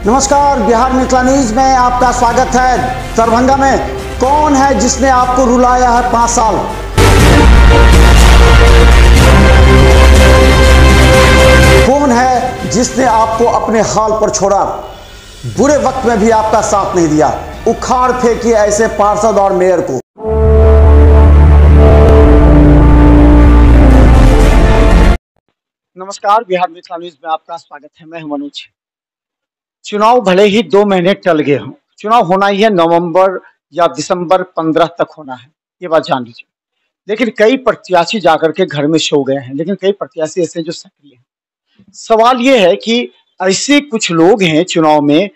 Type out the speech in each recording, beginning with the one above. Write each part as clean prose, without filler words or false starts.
नमस्कार, बिहार मिथिला न्यूज में आपका स्वागत है। दरभंगा में कौन है जिसने आपको रुलाया है 5 साल? कौन है जिसने आपको अपने हाल पर छोड़ा? बुरे वक्त में भी आपका साथ नहीं दिया। उखाड़ फेंकिए ऐसे पार्षद और मेयर को। नमस्कार, बिहार मिथिला न्यूज में आपका स्वागत है। मैं हूं मनोज। चुनाव भले ही 2 महीने टल गए हों, चुनाव होना ही है नवंबर या दिसंबर 15 तक होना है, ये बात जान लीजिए। लेकिन कई प्रत्याशी जाकर के घर में सो गए हैं, लेकिन कई प्रत्याशी ऐसे जो सक्रिय हैं। सवाल ये है कि ऐसे कुछ लोग हैं चुनाव में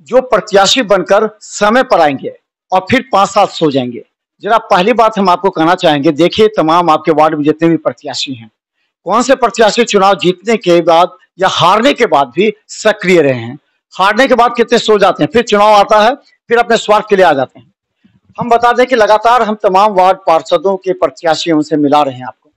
जो प्रत्याशी बनकर समय पर आएंगे और फिर 5 साल सो जाएंगे। जरा पहली बात हम आपको कहना चाहेंगे, देखिए तमाम आपके वार्ड में जितने भी प्रत्याशी हैं, कौन से प्रत्याशी चुनाव जीतने के बाद या हारने के बाद भी सक्रिय रहे हैं? हारने के बाद कितने सो जाते हैं, फिर चुनाव आता है, फिर अपने स्वार्थ के लिए आ जाते हैं। हम बता दें कि लगातार हम तमाम वार्ड पार्षदों के प्रत्याशियों से मिला रहे हैं आपको,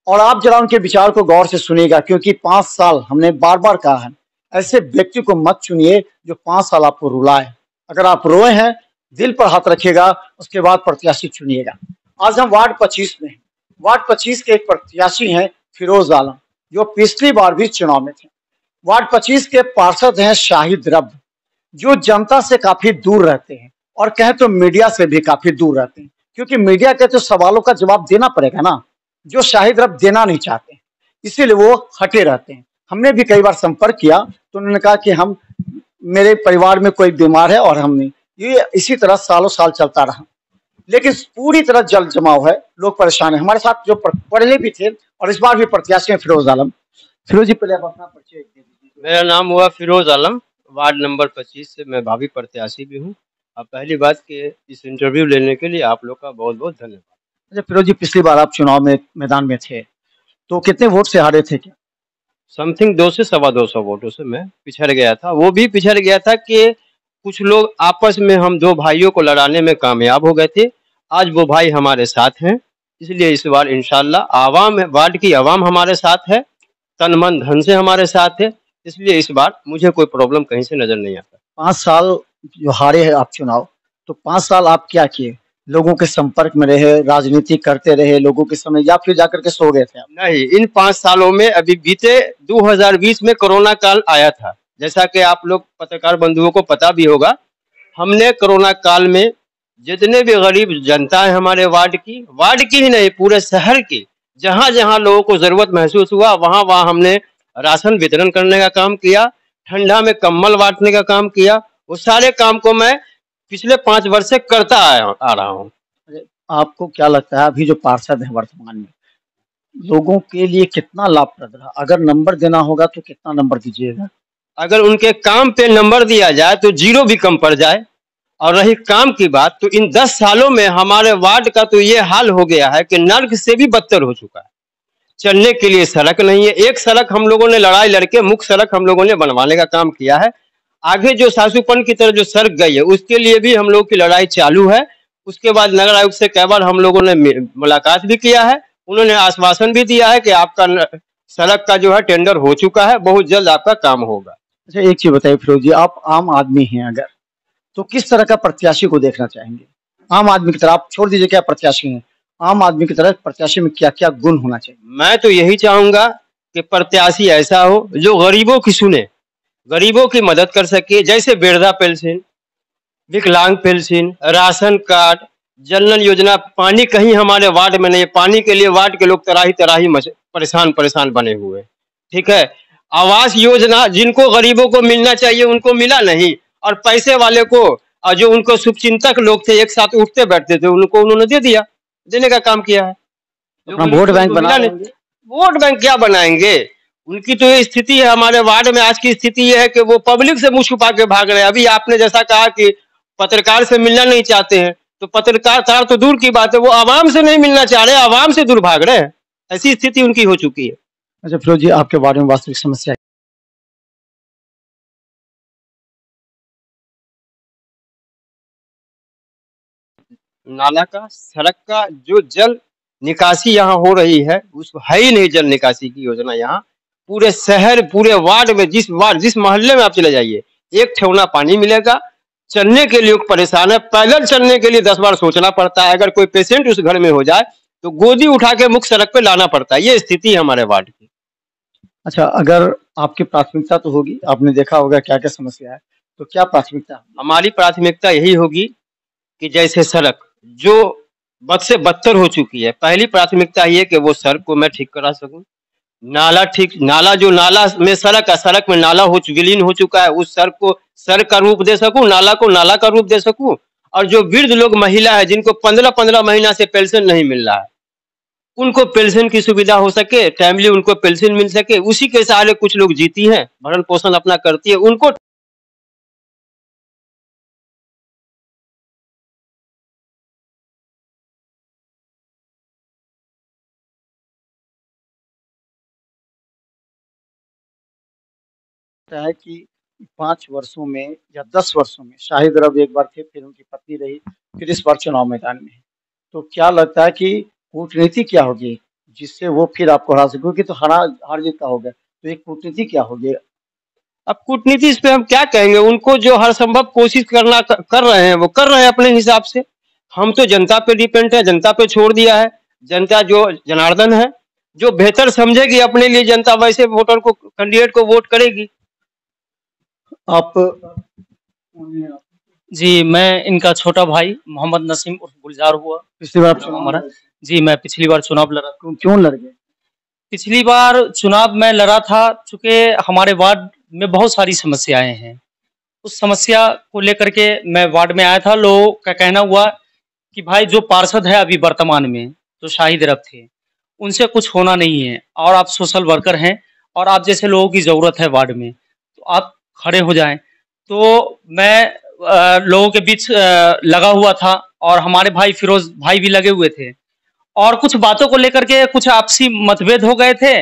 और आप जरा उनके विचार को गौर से सुनिएगा, क्योंकि 5 साल हमने बार बार कहा है, ऐसे व्यक्ति को मत चुनिए जो 5 साल आपको रुलाए। अगर आप रोए हैं, दिल पर हाथ रखिएगा, उसके बाद प्रत्याशी चुनिएगा। आज हम वार्ड 25 में हैं। वार्ड 25 के एक प्रत्याशी हैं फिरोज आलम, जो पिछली बार भी चुनाव में थे। वार्ड 25 के पार्षद हैं शाहिद रब, जो जनता से काफी दूर रहते हैं और कहें तो मीडिया से भी काफी दूर रहते हैं, क्योंकि मीडिया के तो सवालों का जवाब देना पड़ेगा ना, जो शाहिद रब देना नहीं चाहते, इसीलिए वो हटे रहते हैं। हमने भी कई बार संपर्क किया तो उन्होंने कहा कि मेरे परिवार में कोई बीमार है और हम नहीं। ये इसी तरह सालों साल चलता रहा, लेकिन पूरी तरह जल जमाव है, लोग परेशान हैं। हमारे साथ जो पहले भी थे और इस बार भी प्रत्याशी हैं फिरोज आलम। फिरोज जी, पहले आप अपना परिचय दे दीजिए। मेरा नाम हुआ फिरोज आलम, वार्ड नंबर 25 से मैं भावी प्रत्याशी भी हूँ। अब पहली बात कि इस इंटरव्यू लेने के लिए आप लोग का बहुत बहुत धन्यवाद। अच्छा फिरोज जी, पिछली बार आप चुनाव में मैदान में थे तो कितने वोट से हारे थे? क्या समथिंग 200 से 225 वोटों से मैं पिछड़ गया था। वो भी पिछड़ गया था कि कुछ लोग आपस में हम 2 भाइयों को लड़ाने में कामयाब हो गए थे। आज वो भाई हमारे साथ हैं, इसलिए इस बार इंशाल्लाह आवाम वार्ड की आवाम हमारे साथ है, तन मन धन से हमारे साथ है, इसलिए इस बार मुझे कोई प्रॉब्लम कहीं से नजर नहीं आता। 5 साल जो हारे हैं आप चुनाव, तो 5 साल आप क्या किए? लोगों के संपर्क में रहे, राजनीति करते रहे लोगों के समय, या फिर जाकर के सो गए थे आप? नहीं, इन 5 सालों में अभी बीते 2020 में कोरोना काल आया था, जैसा कि आप लोग पत्रकार बंधुओं को पता भी होगा। हमने कोरोना काल में जितने भी गरीब जनता है हमारे वार्ड की ही नहीं, पूरे शहर की, जहां जहां लोगों को जरूरत महसूस हुआ वहां वहां हमने राशन वितरण करने का काम किया, ठंडा में कंबल बांटने का काम किया। वो सारे काम को मैं पिछले 5 वर्ष से करता आ रहा हूँ। आपको क्या लगता है अभी जो पार्षद है वर्तमान में, लोगों के लिए कितना लाभप्रद रहा? अगर नंबर देना होगा तो कितना नंबर दीजिएगा? अगर उनके काम पे नंबर दिया जाए तो 0 भी कम पड़ जाए। और रही काम की बात, तो इन 10 सालों में हमारे वार्ड का तो ये हाल हो गया है कि नर्क से भी बदतर हो चुका है। चलने के लिए सड़क नहीं है। एक सड़क हम लोगों ने लड़ाई लड़के मुख्य सड़क हम लोगों ने बनवाने का काम किया है। आगे जो सासुपन की तरफ जो सड़क गई है उसके लिए भी हम लोग की लड़ाई चालू है। उसके बाद नगर आयुक्त से कई बार हम लोगों ने मुलाकात भी किया है, उन्होंने आश्वासन भी दिया है कि आपका सड़क का जो है टेंडर हो चुका है, बहुत जल्द आपका काम होगा। अच्छा एक चीज बताइए फिरोज जी, आप आम आदमी हैं अगर, तो किस तरह का प्रत्याशी को देखना चाहेंगे? आम आदमी की तरह आप छोड़ दीजिए क्या प्रत्याशी हैं, आम आदमी की तरह प्रत्याशी में क्या क्या गुण होना चाहिए? मैं तो यही चाहूंगा कि प्रत्याशी ऐसा हो जो गरीबों की सुने, गरीबों की मदद कर सके, जैसे वृद्धा पेंशन, विकलांग पेंशन, राशन कार्ड, जन योजना। पानी कहीं हमारे वार्ड में नहीं है, पानी के लिए वार्ड के लोग तराही तराही परेशान बने हुए, ठीक है। आवास योजना जिनको गरीबों को मिलना चाहिए उनको मिला नहीं, और पैसे वाले को और जो उनको शुभचिंतक लोग थे, एक साथ उठते बैठते थे, उनको उन्होंने दे दिया, देने का काम किया है। अपना वोट बैंक बना लेंगे। वोट बैंक क्या बनाएंगे? उनकी तो ये स्थिति है हमारे वार्ड में। आज की स्थिति ये है कि वो पब्लिक से मुंह छुपा के भाग रहे हैं। अभी आपने जैसा कहा कि पत्रकार से मिलना नहीं चाहते हैं, तो पत्रकार तो दूर की बात है, वो आवाम से नहीं मिलना चाह रहे, आवाम से दूर भाग रहे हैं। ऐसी स्थिति उनकी हो चुकी है। अच्छा फिरोज जी, आपके वार्ड में वास्तविक समस्या? नाला का, सड़क का, जो जल निकासी यहाँ हो रही है उस है ही नहीं जल निकासी की योजना। यहाँ पूरे शहर पूरे वार्ड में जिस मोहल्ले में आप चले जाइए एक ठेवना पानी मिलेगा। चलने के लिए परेशान है, पैदल चलने के लिए 10 बार सोचना पड़ता है। अगर कोई पेशेंट उस घर में हो जाए तो गोदी उठा के मुख्य सड़क पे लाना पड़ता है। ये स्थिति है हमारे वार्ड की। अच्छा, अगर आपकी प्राथमिकता तो होगी, आपने देखा होगा क्या क्या समस्या है, तो क्या प्राथमिकता? हमारी प्राथमिकता यही होगी कि जैसे सड़क जो बद से बदतर हो चुकी है, पहली प्राथमिकता ये कि वो सड़क को मैं ठीक करा सकूं। नाला जो नाला में सड़क है, सड़क में नाला विलीन हो चुका है, उस सड़क को सड़क का रूप दे सकूं, नाला को नाला का रूप दे सकूं। और जो वृद्ध लोग, महिला है जिनको 15-15 महीना से पेंशन नहीं मिल रहा है, उनको पेंशन की सुविधा हो सके, टाइमली उनको पेंशन मिल सके। उसी के सहारे कुछ लोग जीती हैं, भरण पोषण अपना करती है, उनको है कि 5 वर्षों में या 10 वर्षों में शाहिद रब एक बार थे, फिर उनकी पत्नी रही, फिर इस बार चुनाव मैदान में है। तो क्या लगता है कि कूटनीति क्या होगी जिससे वो फिर आपको हरा सके? क्योंकि तो हार जीत का होगा, तो एक कूटनीति क्या होगी? अब कूटनीति इस पे हम क्या कहेंगे? उनको जो हर संभव कोशिश कर रहे हैं वो कर रहे हैं अपने हिसाब से। हम तो जनता पे डिपेंड है, जनता पे छोड़ दिया है। जनता जो जनार्दन है, जो बेहतर समझेगी अपने लिए जनता, वैसे वोटर को, कैंडिडेट को वोट करेगी। आप जी, मैं इनका छोटा भाई मोहम्मद नसीम उर्फ गुलजार हुआ। पिछली बार चुनाव हमारा जी, मैं पिछली बार चुनाव लड़ा। क्यों लड़ गए? पिछली बार चुनाव मैं लड़ा था चूँकि हमारे वार्ड में बहुत सारी समस्याएं हैं। उस समस्या को लेकर के मैं वार्ड में आया था। लोगों का कहना हुआ कि भाई जो पार्षद है अभी वर्तमान में, जो शाहिद रब थे, उनसे कुछ होना नहीं है और आप सोशल वर्कर हैं और आप जैसे लोगों की ज़रूरत है वार्ड में, तो आप खड़े हो जाएं। तो मैं लोगों के बीच लगा हुआ था और हमारे भाई फिरोज भाई भी लगे हुए थे और कुछ बातों को लेकर के कुछ आपसी मतभेद हो गए थे।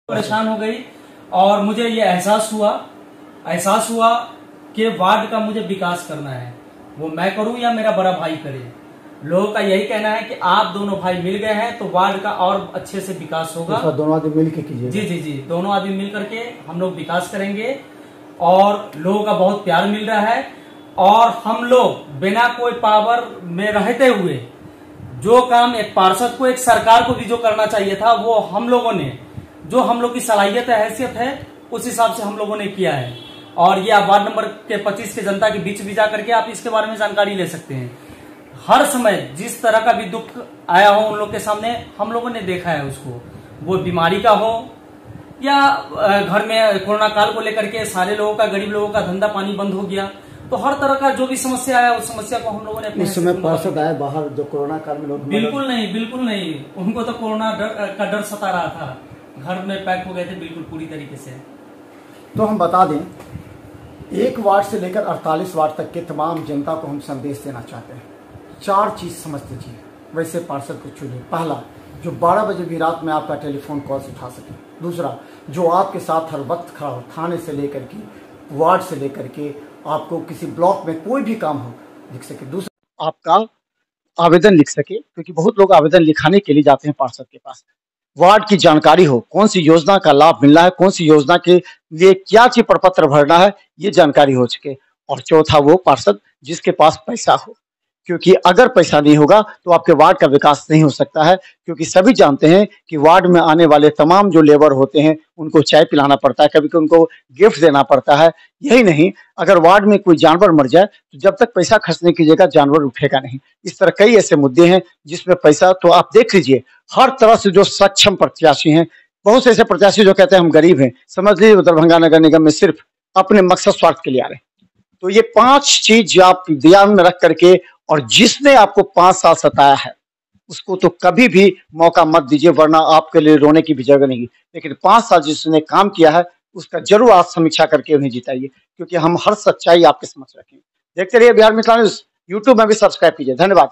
परेशान हो गई और मुझे ये एहसास हुआ कि वार्ड का मुझे विकास करना है, वो मैं करूं या मेरा बड़ा भाई करे। लोगों का यही कहना है कि आप दोनों भाई मिल गए हैं तो वार्ड का और अच्छे से विकास होगा। तो दोनों आदमी मिल के कीजिए। जी जी जी, दोनों आदमी मिल करके हम लोग विकास करेंगे और लोगों का बहुत प्यार मिल रहा है। और हम लोग बिना कोई पावर में रहते हुए जो काम एक पार्षद को, एक सरकार को भी जो करना चाहिए था, वो हम लोगों ने, जो हम लोग की सलाहियत है, हैसियत है, उस हिसाब से हम लोगों ने किया है। और ये आप वार्ड नंबर के 25 के जनता के बीच भी जाकर के आप इसके बारे में जानकारी ले सकते हैं। हर समय जिस तरह का भी दुख आया हो उन लोग के सामने, हम लोगों ने देखा है उसको, वो बीमारी का हो या घर में कोरोना काल को लेकर के सारे लोगों का, गरीब लोगों का धंधा पानी बंद हो गया, तो हर तरह का जो भी समस्या आया उस समस्या को हम लोगों ने उस समय पार्षद आए बाहर जो कोरोना काल में लोग? बिल्कुल नहीं, उनको तो कोरोना का डर सता रहा था, घर में पैक हो गए थे बिल्कुल पूरी तरीके से। तो हम बता दें, 1 वार्ड से लेकर 48 वार्ड तक के तमाम जनता को हम संदेश देना चाहते हैं। 4 चीज समझ लीजिए वैसे पार्षद को चुनिए। पहला, जो 12 बजे भी रात में आपका टेलीफोन कॉल उठा सके। दूसरा, जो आपके साथ हर वक्त खड़ा हो, थाने से लेकर के, वार्ड से लेकर के, आपको किसी ब्लॉक में कोई भी काम हो लिख सके। दूसरा, आपका आवेदन लिख सके, क्योंकि बहुत लोग आवेदन लिखाने के लिए जाते हैं पार्षद के पास। वार्ड की जानकारी हो, कौन सी योजना का लाभ मिलना है, कौन सी योजना के लिए क्या चीज प्रपत्र भरना है, ये जानकारी हो सके। और चौथा, वो पार्षद जिसके पास पैसा हो, क्योंकि अगर पैसा नहीं होगा तो आपके वार्ड का विकास नहीं हो सकता है। क्योंकि सभी जानते हैं कि वार्ड में आने वाले तमाम जो लेबर होते हैं उनको चाय पिलाना पड़ता है, कभी कभी उनको गिफ्ट देना पड़ता है। यही नहीं, अगर वार्ड में कोई जानवर मर जाए तो जब तक पैसा खर्चने की जगह जानवर उठेगा नहीं। इस तरह कई ऐसे मुद्दे हैं जिसमें पैसा, तो आप देख लीजिए हर तरह से जो सक्षम प्रत्याशी हैं, बहुत से ऐसे प्रत्याशी जो कहते हैं हम गरीब हैं, समझ लीजिए दरभंगा नगर निगम में सिर्फ अपने मकसद स्वार्थ के लिए आ रहे हैं। तो ये 5 चीज आप ध्यान में रख करके, और जिसने आपको 5 साल सताया है उसको तो कभी भी मौका मत दीजिए, वरना आपके लिए रोने की भी जगह नहीं। लेकिन 5 साल जिसने काम किया है उसका जरूर आप समीक्षा करके उन्हें जिताइए, क्योंकि हम हर सच्चाई आपके समक्ष रखेंगे। देखते रहिए बिहार मिथिला न्यूज। यूट्यूब में भी सब्सक्राइब कीजिए। धन्यवाद।